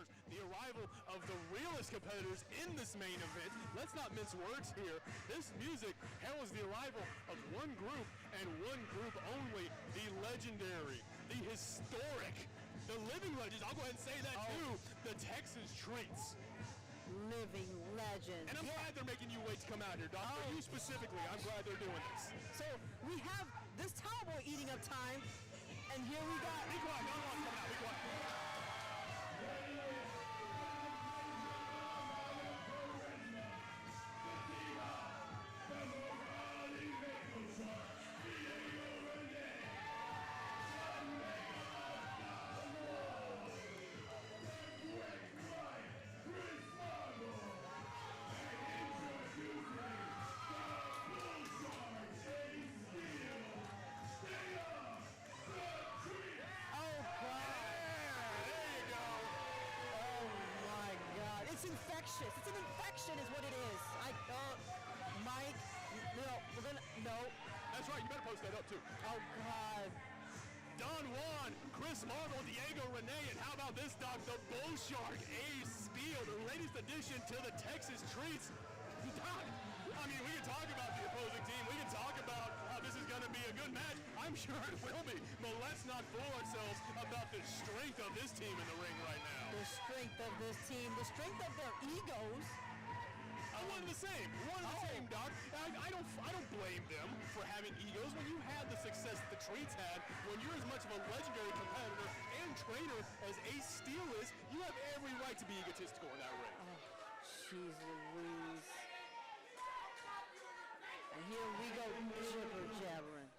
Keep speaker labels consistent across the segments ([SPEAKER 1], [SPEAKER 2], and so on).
[SPEAKER 1] competitors, the arrival of the realest competitors in this main event. Let's not mince words here. This music heralds the arrival of one group and one group only, the legendary, the historic, the living legends. I'll go ahead and say that too. The Texas Treats.
[SPEAKER 2] Living legend.
[SPEAKER 1] And I'm glad they're making you wait to come out here, Doc. For you specifically, I'm glad they're doing this.
[SPEAKER 2] So we have this towel boy eating up time, and here we got.
[SPEAKER 1] Be quiet, no one's coming out. Be quiet.
[SPEAKER 2] It's infectious. It's an infection is what it is. Mike, no.
[SPEAKER 1] That's right, you better post that up too.
[SPEAKER 2] Oh, God.
[SPEAKER 1] Don Juan, Chris Marvel, Diego Renee, and how about this, Doc? The Bull Shark Ace Steele, the latest addition to the Texas Treats. Doc, I mean, we can talk about the opposing team. We can talk about how this is going to be a good match. I'm sure it will be. But let's not fool ourselves about the strength of this team in the ring right now.
[SPEAKER 2] The strength of this team, the strength of their egos.
[SPEAKER 1] One and the same, Doc. I don't blame them for having egos. When you had the success that the Treats had, when you're as much of a legendary competitor and trainer as Ace Steele is, you have every right to be egotistical in that ring.
[SPEAKER 2] Jeez Louise. And here we go, jibber jabbering.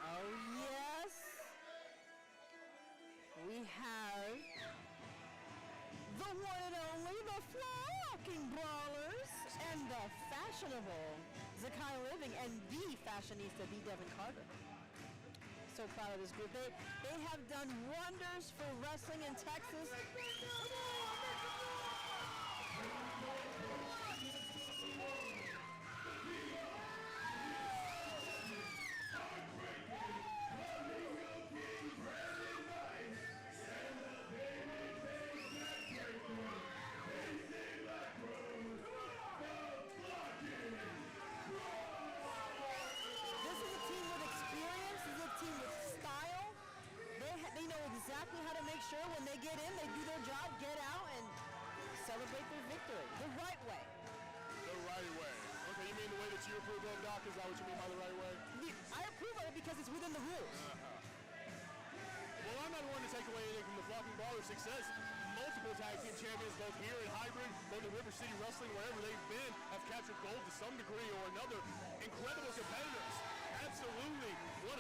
[SPEAKER 2] Oh yes. We have the one and only, the flocking Brawlers, and the fashionable Zakai Living, and the fashionista, the Devin Carter. So proud of this group. They have done wonders for wrestling in Texas. They know exactly how to make sure when they get in, they do their job, get out, and celebrate their victory the right way.
[SPEAKER 1] The right way. Okay, you mean the way that you approve of, Doc? Is that what you mean by the right way?
[SPEAKER 2] I approve of it because it's within the rules.
[SPEAKER 1] Well, I'm not one to take away anything from the Flocking Brawlers' success. Multiple tag team champions, both here in Hybrid, both in River City Wrestling, wherever they've been, have captured gold to some degree or another. Incredible competitors. Absolutely, 100%.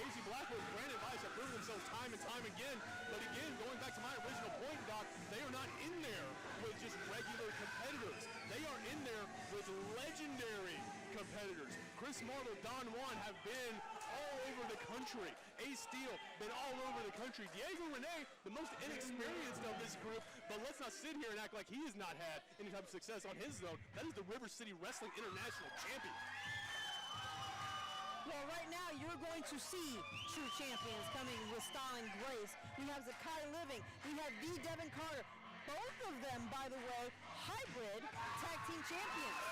[SPEAKER 1] Casey Blackwood and Brandon Weiss have proven themselves time and time again. But again, going back to my original point, Doc, they are not in there with just regular competitors. They are in there with legendary competitors. Chris Marvel, Don Juan have been all over the country. Ace Steele, been all over the country. Diego Renee, the most inexperienced of this group, but let's not sit here and act like he has not had any type of success on his own. That is the River City Wrestling International Champion.
[SPEAKER 2] Well, right now, you're going to see true champions coming with style and grace. We have Zakai Living. We have the Devin Carter. Both of them, by the way, hybrid tag team champions.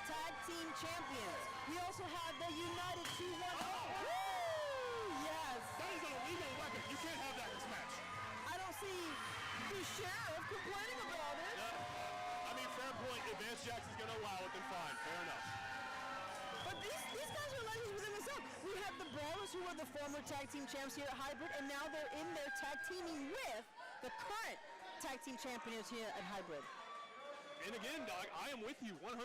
[SPEAKER 2] Tag team champions. We also have the United 2-1. Yes.
[SPEAKER 1] That is an illegal weapon. You can't have that in this match.
[SPEAKER 2] I don't see the sheriff complaining about it.
[SPEAKER 1] No. I mean, fair point. If Vance Jackson's going to allow it, then fine. Fair enough.
[SPEAKER 2] But these guys are legends within themselves. We have the Brawlers, who were the former tag team champs here at Hybrid, and now they're in there tag teaming with the current tag team champions here at Hybrid.
[SPEAKER 1] And again, Doc, I am with you 100%.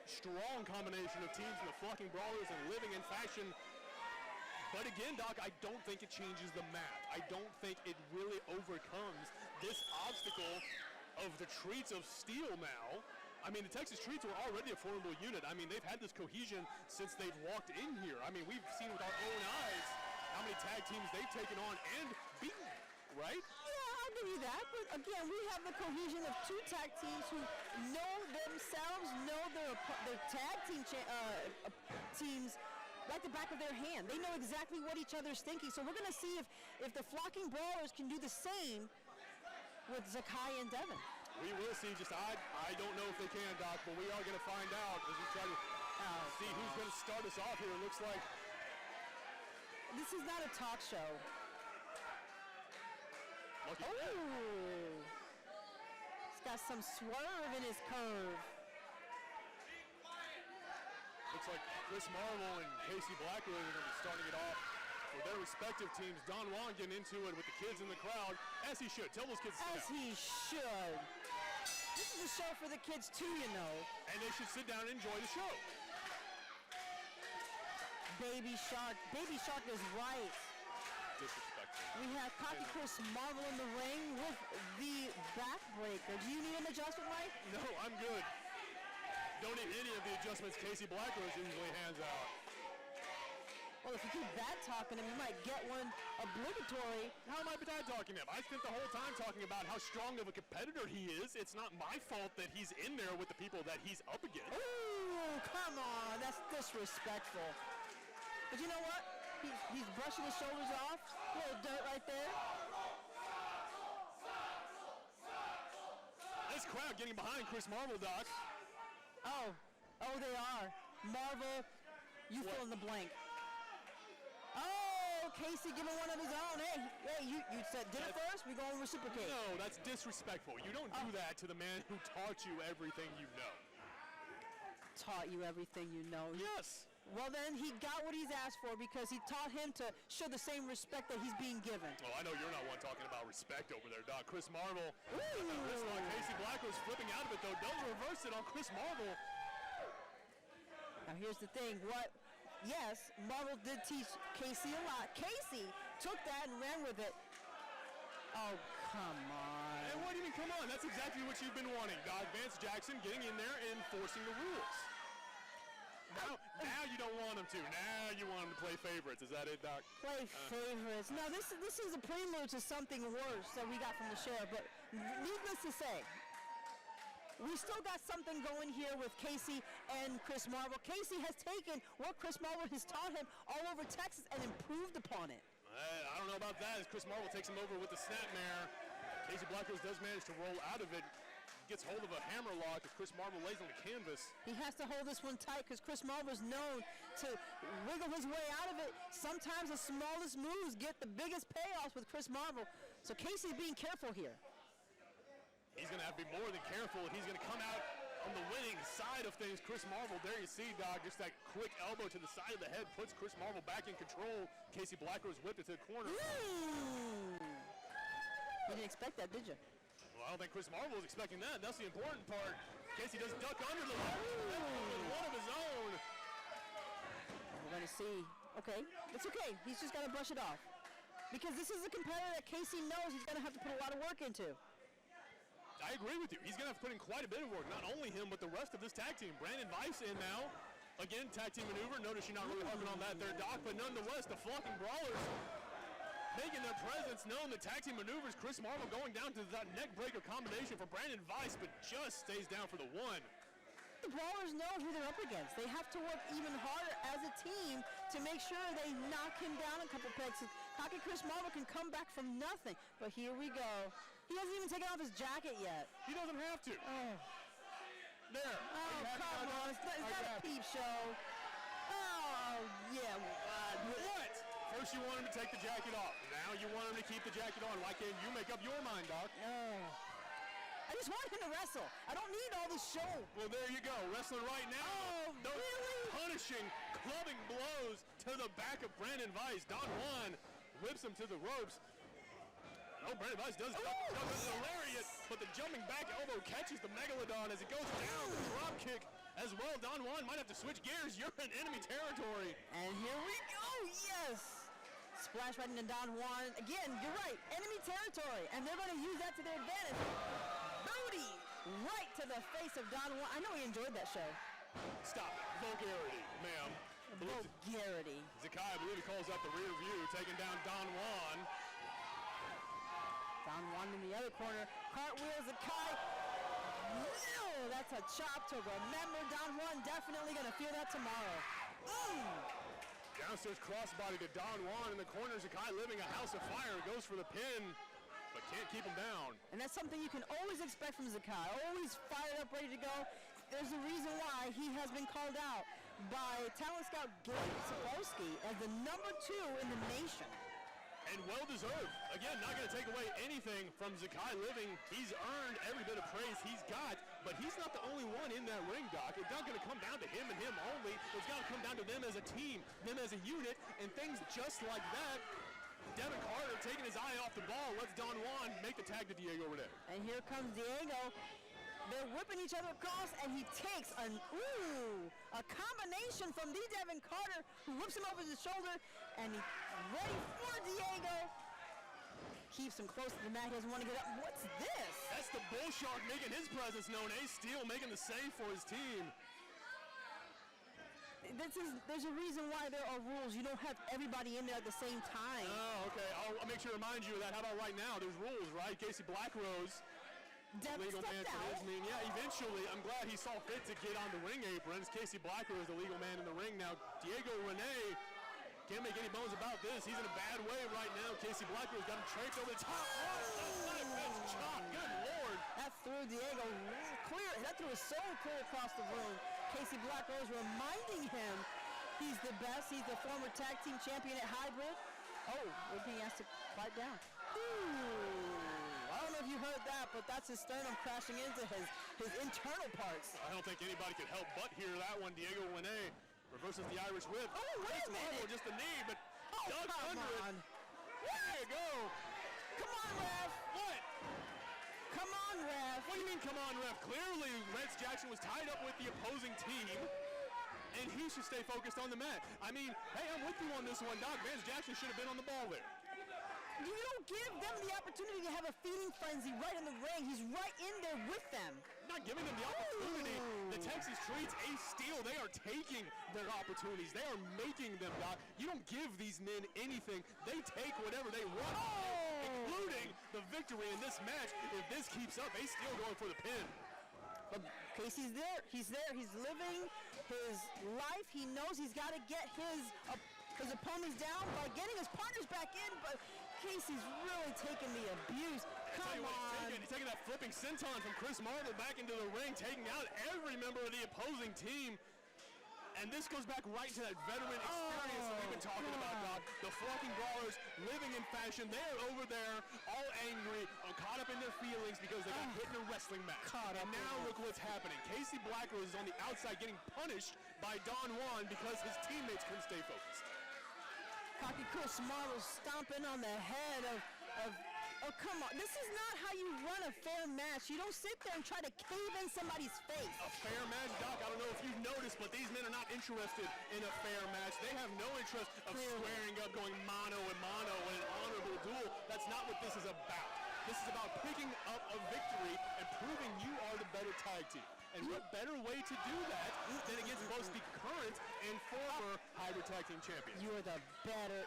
[SPEAKER 1] Strong combination of teams in the Flocking Brawlers and Living in Fashion. But again, Doc, I don't think it changes the mat. I don't think it really overcomes this obstacle of the treats of steel now. I mean, the Texas Treats were already a formidable unit. I mean, they've had this cohesion since they've walked in here. I mean, we've seen with our own eyes how many tag teams they've taken on and beaten, right?
[SPEAKER 2] Yeah, I'll give you that. But again, we have the cohesion of two tag teams who know themselves, know their tag team teams like the back of their hand. They know exactly what each other's thinking. So we're going to see if the Flocking Brawlers can do the same with Zakai and Devin.
[SPEAKER 1] We will see. Just I don't know if they can, Doc, but we are going to find out as we try to see who's going to start us off here. It looks like
[SPEAKER 2] this is not a talk show.
[SPEAKER 1] Lucky
[SPEAKER 2] He's got some swerve in his curve.
[SPEAKER 1] Looks like Chris Marvel and Casey Blackwood are going to be starting it off for their respective teams. Don Juan getting into it with the kids in the crowd, as he should. Tell those kids to sit
[SPEAKER 2] As
[SPEAKER 1] down.
[SPEAKER 2] he should. This is a show for the kids too, you know.
[SPEAKER 1] And they should sit down and enjoy the show.
[SPEAKER 2] Baby Shark is right.
[SPEAKER 1] Disrespectful.
[SPEAKER 2] We have Cocky Chris Marvel in the ring with the backbreaker. Do you need an adjustment, Mike?
[SPEAKER 1] No, I'm good. Don't need any of the adjustments Casey Blackwood usually hands out.
[SPEAKER 2] Well, if you keep that talking to him, you might get one obligatory.
[SPEAKER 1] How am I talking to him? I spent the whole time talking about how strong of a competitor he is. It's not my fault that he's in there with the people that he's up against.
[SPEAKER 2] Ooh, come on. That's disrespectful. But you know what? He's brushing his shoulders off. A little dirt right there.
[SPEAKER 1] This crowd getting behind Chris Marvel, Doc.
[SPEAKER 2] Oh, they are. Marvel, you fill in the blank. Oh, Casey giving one of his own. Hey, you said did it first, we going to reciprocate.
[SPEAKER 1] No, that's disrespectful. You don't do that to the man who taught you everything you know.
[SPEAKER 2] Taught you everything you know.
[SPEAKER 1] Yes.
[SPEAKER 2] Well, then he got what he's asked for because he taught him to show the same respect that he's being given.
[SPEAKER 1] Oh, I know you're not one talking about respect over there, Doc. Chris Marvel. Looks like Casey Blackwood's flipping out of it, though. Does reverse it on Chris Marvel.
[SPEAKER 2] Now, here's the thing. Yes, Marvel did teach Casey a lot. Casey took that and ran with it. Oh, come on.
[SPEAKER 1] And what do you mean, come on? That's exactly what you've been wanting, Doc. Vance Jackson getting in there and enforcing the rules. Now you don't want him to. Now you want him to play favorites. Is that it, Doc?
[SPEAKER 2] Play favorites. No, this is a prelude to something worse that we got from the sheriff. But needless to say, we still got something going here with Casey and Chris Marvel. Casey has taken what Chris Marvel has taught him all over Texas and improved upon it.
[SPEAKER 1] I don't know about that as Chris Marvel takes him over with the snapmare. Casey Blackwood does manage to roll out of it. Gets hold of a hammer lock as Chris Marvel lays on the canvas.
[SPEAKER 2] He has to hold this one tight because Chris Marvel is known to wiggle his way out of it. Sometimes the smallest moves get the biggest payoffs with Chris Marvel. So Casey's being careful here.
[SPEAKER 1] He's going to have to be more than careful. He's going to come out on the winning side of things. Chris Marvel, there you see, Doc, just that quick elbow to the side of the head puts Chris Marvel back in control. Casey Blackwood's whipped it to the corner.
[SPEAKER 2] You didn't expect that, did you?
[SPEAKER 1] Well, I don't think Chris Marvel was expecting that. That's the important part. Casey does duck under the with one of his own.
[SPEAKER 2] We're going to see. Okay, it's okay. He's just got to brush it off. Because this is a competitor that Casey knows he's going to have to put a lot of work into.
[SPEAKER 1] I agree with you. He's going to have to put in quite a bit of work. Not only him, but the rest of this tag team. Brandon Weiss in now. Again, tag team maneuver. Notice you're not really harping on that there, Doc. But nonetheless, the Flocking Brawlers making their presence known. The tag team maneuvers. Chris Marvel going down to that neck breaker combination for Brandon Weiss, but just stays down for the one.
[SPEAKER 2] The Brawlers know who they're up against. They have to work even harder as a team to make sure they knock him down a couple pegs. Cocky Chris Marvel can come back from nothing. But here we go. He hasn't even taken off his jacket yet.
[SPEAKER 1] He doesn't have to.
[SPEAKER 2] Oh.
[SPEAKER 1] There.
[SPEAKER 2] Oh, come on. It's not a peep show. Oh, yeah.
[SPEAKER 1] What? First you want him to take the jacket off. Now you want him to keep the jacket on. Why can't you make up your mind, Doc?
[SPEAKER 2] I just want him to wrestle. I don't need all this show.
[SPEAKER 1] Well, there you go. Wrestling right now.
[SPEAKER 2] Oh, really?
[SPEAKER 1] Punishing, clubbing blows to the back of Brandon Weiss. Don Juan whips him to the ropes. Oh, Brandon Weiss does a lariat, but the jumping back elbow catches the Megalodon as it goes down. The drop kick as well. Don Juan might have to switch gears. You're in enemy territory.
[SPEAKER 2] And here we go. Yes. splash right into Don Juan. Again, you're right, enemy territory, and they're going to use that to their advantage. Booty right to the face of Don Juan. I know he enjoyed that show.
[SPEAKER 1] Stop. Vulgarity, ma'am.
[SPEAKER 2] Vulgarity.
[SPEAKER 1] Zakai, I believe he calls out the rear view, taking down Don Juan.
[SPEAKER 2] Don Juan in the other corner. Cartwheel Zakai. No, that's a chop to remember. Don Juan definitely going to feel that tomorrow.
[SPEAKER 1] Downstairs crossbody to Don Juan in the corner. Zakai living a house of fire. Goes for the pin, but can't keep him down.
[SPEAKER 2] And that's something you can always expect from Zakai. Always fired up, ready to go. There's a reason why he has been called out by talent scout Gabe Sapolsky as the #2 in the nation.
[SPEAKER 1] And well-deserved. Again, not going to take away anything from Zakai Living. He's earned every bit of praise he's got, but he's not the only one in that ring, Doc. It's not going to come down to him and him only. It's got to come down to them as a team, them as a unit, and things just like that. Devin Carter taking his eye off the ball, lets Don Juan make the tag to Diego Rene.
[SPEAKER 2] And here comes Diego. They're whipping each other across, and he takes a combination from the Devin Carter, who whips him over his shoulder, and he's ready for Diego. Keeps him close to the mat. He doesn't want to get up. What's this?
[SPEAKER 1] That's the Bull Shark making his presence known. Ace Steel making the save for his team.
[SPEAKER 2] There's a reason why there are rules. You don't have everybody in there at the same time.
[SPEAKER 1] Oh, okay. I'll make sure to remind you of that. How about right now? There's rules, right? Casey Blackrose. Legal man for his mean. Yeah, eventually, I'm glad he saw fit to get on the ring aprons. Casey Blackrose is the legal man in the ring now. Diego Rene, can't make any bones about this. He's in a bad way right now. Casey Blackrose got him draped over the top. What a chop. Good Lord.
[SPEAKER 2] That threw Diego clear. That threw his soul clear across the room. Casey Blackrose reminding him he's the best. He's the former tag team champion at Hybrid. Oh, we're being asked to quiet down. I don't know if you heard that, but that's his sternum crashing into his internal parts.
[SPEAKER 1] I don't think anybody could help but hear that one. Diego Rene reverses the Irish whip.
[SPEAKER 2] Oh, wait a minute.
[SPEAKER 1] Just the knee, but
[SPEAKER 2] come
[SPEAKER 1] under
[SPEAKER 2] on.
[SPEAKER 1] it. There you go.
[SPEAKER 2] Come on, ref.
[SPEAKER 1] What?
[SPEAKER 2] Come on, ref.
[SPEAKER 1] What do you mean, come on, ref? Clearly, Rance Jackson was tied up with the opposing team, and he should stay focused on the mat. I mean, hey, I'm with you on this one, Doc. Rance Jackson should have been on the ball there.
[SPEAKER 2] You don't give them the opportunity to have a feeding frenzy right in the ring. He's right in there with them.
[SPEAKER 1] Not giving them the opportunity. The Texas Streets, Ace Steel, they are taking their opportunities. They are making them, Doc. You don't give these men anything. They take whatever they want, including the victory in this match. If this keeps up, Ace Steel going for the pin.
[SPEAKER 2] But Casey's there. He's there. He's living his life. He knows he's got to get his opponents down by getting his partners back in, but Casey's really taking the abuse. Come on.
[SPEAKER 1] He's taking that flipping senton from Chris Marble back into the ring, taking out every member of the opposing team. And this goes back right to that veteran experience that we've been talking about, Doc. The Flocking Brawlers living in fashion. They're over there all angry, caught up in their feelings because they got hit in a wrestling match. And now look what's happening. Casey Blackrose is on the outside getting punished by Don Juan because his teammates couldn't stay focused.
[SPEAKER 2] Cocky Chris Marble stomping on the head of oh, come on. This is not how you run a fair match. You don't sit there and try to cave in somebody's face.
[SPEAKER 1] A fair match, Doc? I don't know if you've noticed, but these men are not interested in a fair match. They have no interest of squaring up, going mano a mano in an honorable duel. That's not what this is about. This is about picking up a victory and proving you are the better tag team. And what better way to do that than against both the current and former hybrid tag team champions?
[SPEAKER 2] You are the better.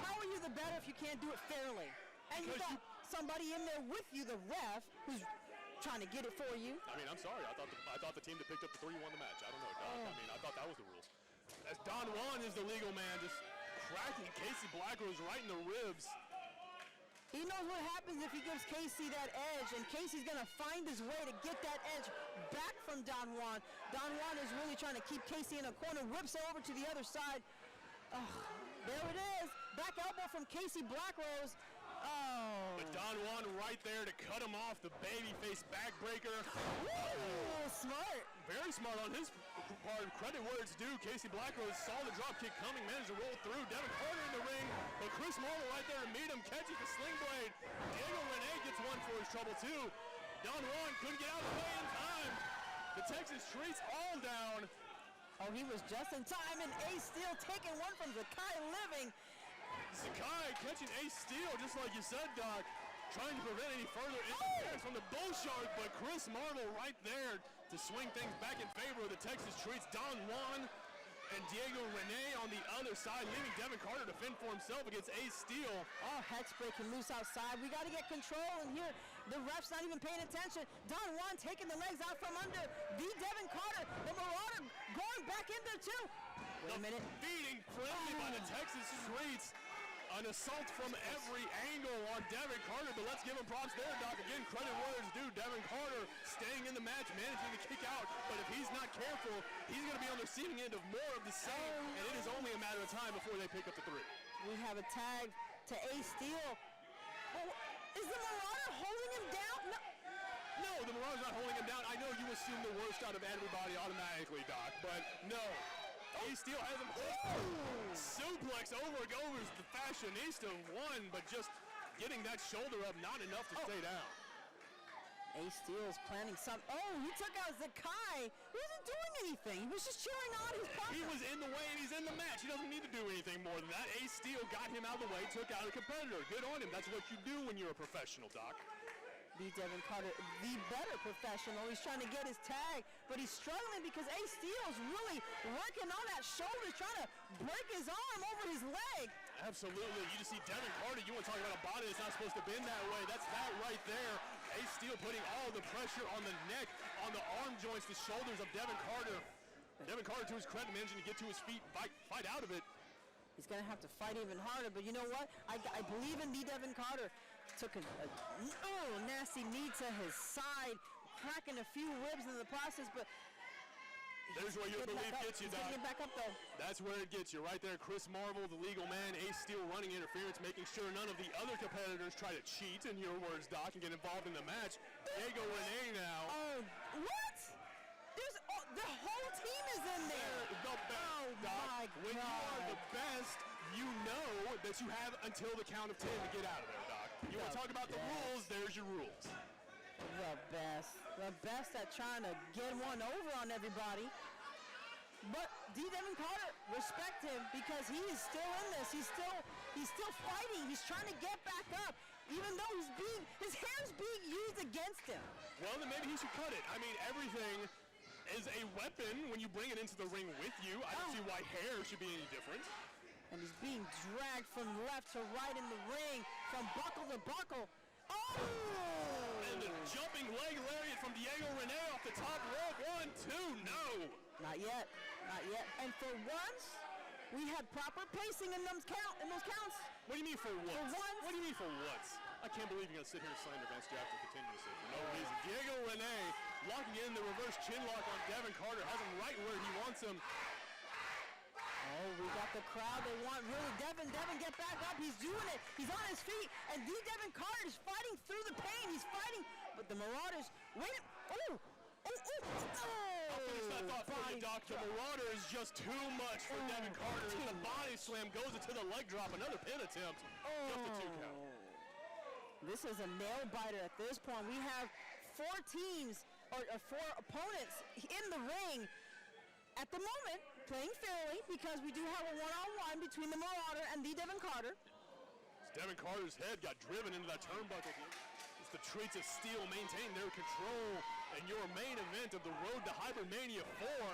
[SPEAKER 2] How are you the better if you can't do it fairly? And you got somebody in there with you, the ref, who's trying to get it for you.
[SPEAKER 1] I mean, I'm sorry. I thought the team that picked up the 3 won the match. I don't know, Doc. I mean, I thought that was the rules. As Don Juan is the legal man, just cracking Casey Blackrose right in the ribs.
[SPEAKER 2] He knows what happens if he gives Casey that edge, and Casey's going to find his way to get that edge back from Don Juan. Don Juan is really trying to keep Casey in a corner, whips it over to the other side. Oh, there it is. Back elbow from Casey Blackrose. Oh.
[SPEAKER 1] But Don Juan right there to cut him off, the babyface backbreaker.
[SPEAKER 2] Ooh, smart.
[SPEAKER 1] Very smart on his part. Credit where it's due. Casey Blackrose saw the drop kick coming, managed to roll through. Devin Carter in the ring, but Chris Marble right there to meet him, catches the sling blade. Diego Rene gets one for his trouble too. Don Juan couldn't get out of the way in time. The Texas Streets all down.
[SPEAKER 2] Oh, he was just in time, and Ace Steel taking one from Zakai Living.
[SPEAKER 1] Zakai catching Ace Steel, just like you said, Doc. Trying to prevent any further interference from the Bull Shark, but Chris Marvel right there to swing things back in favor of the Texas Treats. Don Juan and Diego Rene on the other side, leaving Devin Carter to fend for himself against Ace Steel.
[SPEAKER 2] Oh, hex breaking loose outside. We got to get control in here. The ref's not even paying attention. Don Juan taking the legs out from under the Devin Carter. The Marauder going back in there too. Wait a minute.
[SPEAKER 1] Beating friendly by the Texas Treats. An assault from every angle on Devin Carter, but let's give him props there, Doc. Again, credit where it's due. Devin Carter staying in the match, managing to kick out, but if he's not careful, he's going to be on the receiving end of more of the same, and it is only a matter of time before they pick up the 3.
[SPEAKER 2] We have a tag to Ace Steel. Oh, is the Marauder holding him down?
[SPEAKER 1] No, the Marauder's not holding him down. I know you assume the worst out of everybody automatically, Doc, but no. Ace Steel has him suplex over goes the Fashionista one, but just getting that shoulder up, not enough to stay down.
[SPEAKER 2] Ace Steel's planning some. Oh, he took out Zakai. He wasn't doing anything. He was just cheering on his partner.
[SPEAKER 1] He was in the way and he's in the match. He doesn't need to do anything more than that. Ace Steel got him out of the way, took out a competitor. Good on him. That's what you do when you're a professional, Doc.
[SPEAKER 2] The Devin Carter, the better professional. He's trying to get his tag, but he's struggling because Ace Steel's really working on that shoulder, trying to break his arm over his leg.
[SPEAKER 1] Absolutely. You just see Devin Carter. You want to talk about a body that's not supposed to bend that way. That's that right there. Ace Steel putting all the pressure on the neck, on the arm joints, the shoulders of Devin Carter. Devin Carter, to his credit, managing to get to his feet, fight out of it.
[SPEAKER 2] He's going to have to fight even harder, but you know what? I believe in the Devin Carter. Took a nasty knee to his side, cracking a few ribs in the process, but
[SPEAKER 1] there's where your belief gets you, Doc.
[SPEAKER 2] Get back up, though.
[SPEAKER 1] That's where it gets you, right there. Chris Marvel, the legal man, Ace Steel running interference, making sure none of the other competitors try to cheat, in your words, Doc, and get involved in the match. Diego Rene now.
[SPEAKER 2] Oh, what? The whole team is in there.
[SPEAKER 1] The best,
[SPEAKER 2] oh,
[SPEAKER 1] Doc.
[SPEAKER 2] My
[SPEAKER 1] when
[SPEAKER 2] God.
[SPEAKER 1] you are the best, you know that you have until the count of 10 to get out of there, Doc. You want to talk about the rules, there's your rules.
[SPEAKER 2] The best at trying to get one over on everybody. But Devin Carter, respect him because he is still in this. He's still fighting. He's trying to get back up, even though his hair's being used against him.
[SPEAKER 1] Well, then maybe he should cut it. I mean, everything is a weapon when you bring it into the ring with you. I don't see why hair should be any different.
[SPEAKER 2] And he's being dragged from left to right in the ring, from buckle to buckle. Oh!
[SPEAKER 1] And the jumping leg lariat from Diego Rene off the top rope. 1, 2, no.
[SPEAKER 2] Not yet. And for once, we had proper pacing in those counts.
[SPEAKER 1] What do you mean for once?
[SPEAKER 2] For once?
[SPEAKER 1] What do you mean for once? I can't believe you're going to sit here and slander Vince Jackson continuously for no reason. Diego Rene locking in the reverse chin lock on Devin Carter. Has him right where he wants him.
[SPEAKER 2] Oh, we got the crowd. They want really Devin, get back up. He's doing it. He's on his feet. And the Devin Carter is fighting through the pain. He's fighting. But the Marauders, wait. Oh.
[SPEAKER 1] I'll finish that thought for you, Doc. The Marauder is just too much for Devin Carter. The body slam goes into the leg drop. Another pin attempt. Just a 2 count.
[SPEAKER 2] This is a nail biter at this point. We have 4 teams, or 4 opponents in the ring at the moment, playing fairly because we do have a one-on-one between the Marauder and the Devin Carter.
[SPEAKER 1] Devin Carter's head got driven into that turnbuckle. As the Treats of Steel maintain their control in your main event of the Road to Hypermania 4.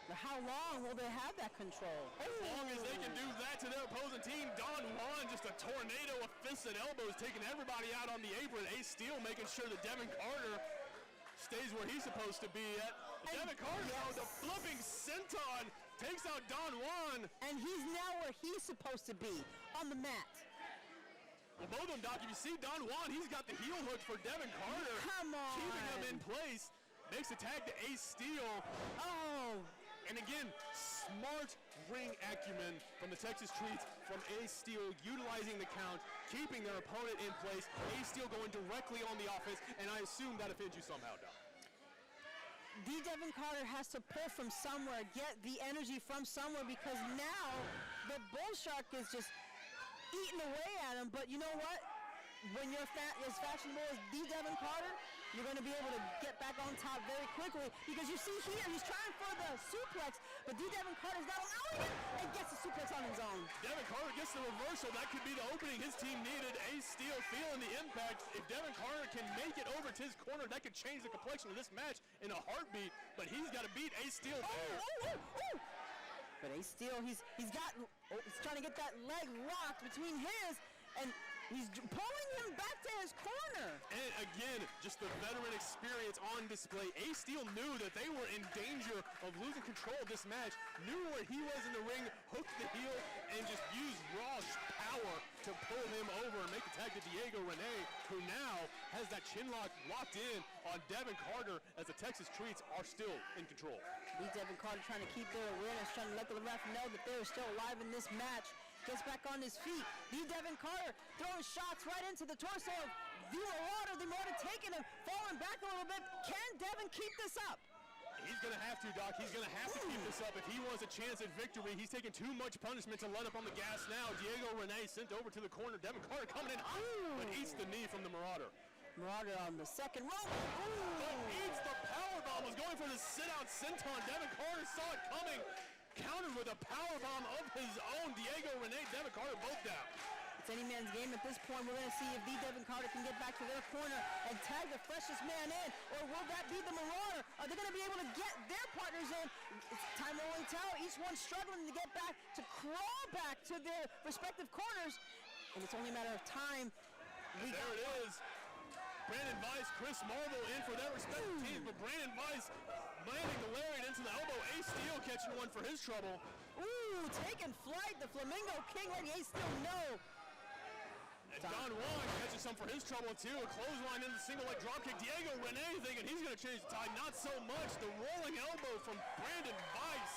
[SPEAKER 2] But how long will they have that control?
[SPEAKER 1] As long as they can do that to their opposing team. Don Juan, just a tornado of fists and elbows, taking everybody out on the apron. Ace Steel making sure that Devin Carter stays where he's supposed to be at. Devin Carter, the flipping senton, takes out Don Juan.
[SPEAKER 2] And he's now where he's supposed to be, on the mat.
[SPEAKER 1] Well, both of them, Doc, if you see Don Juan, he's got the heel hook for Devin Carter.
[SPEAKER 2] Come on.
[SPEAKER 1] Keeping him in place. Makes the tag to Ace Steel.
[SPEAKER 2] Oh.
[SPEAKER 1] And again, smart ring acumen from the Texas Treats, from Ace Steel utilizing the count, keeping their opponent in place. Ace Steel going directly on the offense, and I assume that offends you somehow, Doc.
[SPEAKER 2] The Devin Carter has to pull from somewhere, get the energy from somewhere, because now the Bull Shark is just eating away at him. But you know what? when you're as fashionable as the Devin Carter, you're going to be able to get back on top very quickly because you see here, he's trying for the suplex, but D. Devin Carter's not allowing it and gets the suplex on his own.
[SPEAKER 1] Devin Carter gets the reversal. That could be the opening his team needed. Ace Steel feeling the impact. If Devin Carter can make it over to his corner, that could change the complexion of this match in a heartbeat, but he's got to beat Ace Steel there.
[SPEAKER 2] But Ace Steel, he's trying to get that leg locked between his, and he's pulling him back to his corner.
[SPEAKER 1] And again, just the veteran experience on display. Ace Steel knew that they were in danger of losing control of this match, knew where he was in the ring, hooked the heel, and just used raw power to pull him over and make the tag to Diego Rene, who now has that chin lock locked in on Devin Carter as the Texas Treats are still in control.
[SPEAKER 2] Devin Carter trying to keep their awareness, trying to let the ref know that they're still alive in this match. Gets back on his feet. Devin Carter throwing shots right into the torso of the Marauder. The Marauder taking him, falling back a little bit. Can Devin keep this up?
[SPEAKER 1] He's going to have to, Doc. He's going to have to keep this up if he wants a chance at victory. He's taking too much punishment to let up on the gas now. Diego Rene sent over to the corner. Devin Carter coming in hot, but eats the knee from the Marauder.
[SPEAKER 2] Marauder on the second rope.
[SPEAKER 1] But eats the powerbomb. Was going for the sit-out senton. Devin Carter saw it coming. Countered with a powerbomb of his own. Diego Rene, Devin Carter both down.
[SPEAKER 2] It's any man's game at this point. We're going to see if the Devin Carter can get back to their corner and tag the freshest man in, or will that be the Marauder? Are they going to be able to get their partners in? It's time to only tell. Each one struggling to get back, to crawl back to their respective corners, and it's only a matter of time.
[SPEAKER 1] There it is. Brandon Weiss, Chris Marvel in for their respective teams, but Brandon Weiss landing the lariat into the elbow. Ace Steel catching one for his trouble.
[SPEAKER 2] Ooh, taking flight. The Flamingo King letting Ace Steel know.
[SPEAKER 1] And Don Juan catches some for his trouble too. A clothesline into the single leg dropkick. Diego Rene thinking he's going to change the tide. Not so much. The rolling elbow from Brandon Weiss.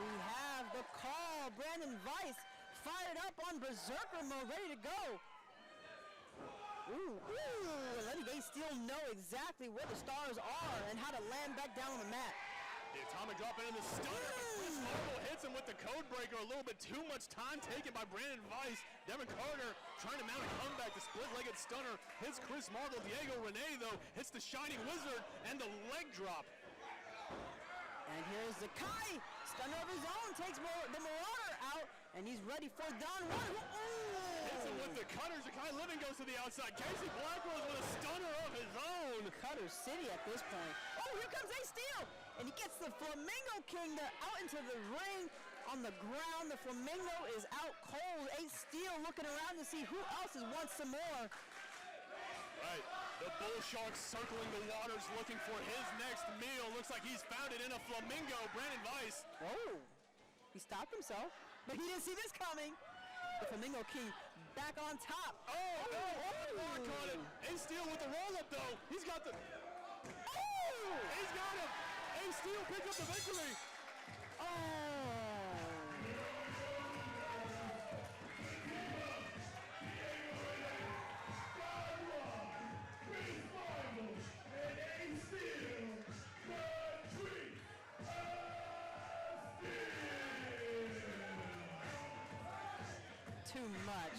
[SPEAKER 2] We have the call. Brandon Weiss fired up on Berserker mode, ready to go. Ooh, letting Ace Steel know exactly where the stars are and how to land back down on the mat.
[SPEAKER 1] The atomic drop into the stunner, but Chris Marvel hits him with the code breaker. A little bit too much time taken by Brandon Weiss. Devin Carter trying to mount a comeback, the split-legged stunner. Hits Chris Marvel. Diego Rene, though, hits the Shining Wizard and the leg drop.
[SPEAKER 2] And here's the Kai. Stunner of his own takes the Marauder out, and he's ready for Don Juan.
[SPEAKER 1] Hits him with the cutters. The Kai Living goes to the outside. Casey Blackwell with a stunner of his own.
[SPEAKER 2] Cutter City at this point. Oh, here comes Ace Steel. And he gets the Flamingo King out into the ring on the ground. The Flamingo is out cold. Ace Steel looking around to see who else wants some more.
[SPEAKER 1] Right. The Bull Shark circling the waters looking for his next meal. Looks like he's found it in a Flamingo. Brandon Weiss.
[SPEAKER 2] Oh, he stopped himself, but he didn't see this coming. The Flamingo King back on top.
[SPEAKER 1] Lock on it. Ace Steel with the roll-up, though. He's got the... He's got him. Ace Steel picked up the victory.
[SPEAKER 2] Too much.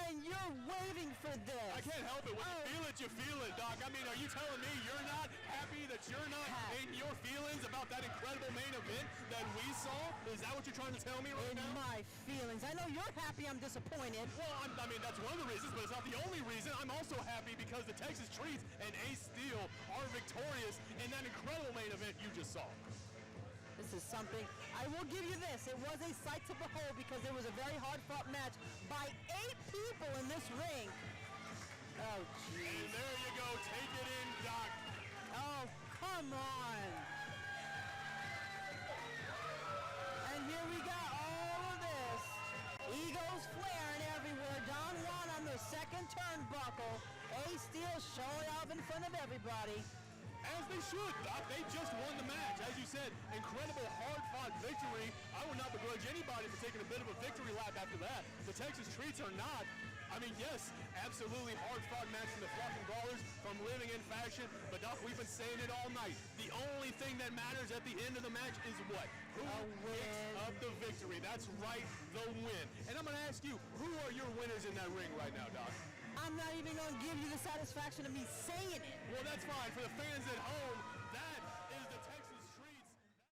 [SPEAKER 2] And you're waiting for this.
[SPEAKER 1] I can't help it. When you feel it, you feel it, Doc. I mean, are you telling me you're not happy that you're not in your feelings about that incredible main event that we saw? Is that what you're trying to tell me right now?
[SPEAKER 2] In my feelings. I know you're happy. I'm disappointed.
[SPEAKER 1] Well, I mean, that's one of the reasons, but it's not the only reason. I'm also happy because the Texas Treats and Ace Steel are victorious in that incredible main event you just saw.
[SPEAKER 2] This is something, I will give you this, it was a sight to behold because it was a very hard-fought match by 8 people in this ring. Oh, jeez.
[SPEAKER 1] And there you go, take it in, Doc.
[SPEAKER 2] Oh, come on. And here we got all of this. Egos flaring everywhere. Don Juan on the second turnbuckle. Ace Steel showing off in front of everybody.
[SPEAKER 1] As they should, Doc. They just won the match. As you said, incredible hard-fought victory. I would not begrudge anybody for taking a bit of a victory lap after that. The Texas Treats are not. I mean, yes, absolutely hard-fought match from the Flocking Brawlers from Living in Fashion. But, Doc, we've been saying it all night. The only thing that matters at the end of the match is what? Who picks up the victory? That's right, the win. And I'm going to ask you, who are your winners in that ring right now, Doc?
[SPEAKER 2] I'm not even going to give you the satisfaction of me saying it.
[SPEAKER 1] Well, that's fine. For the fans at home,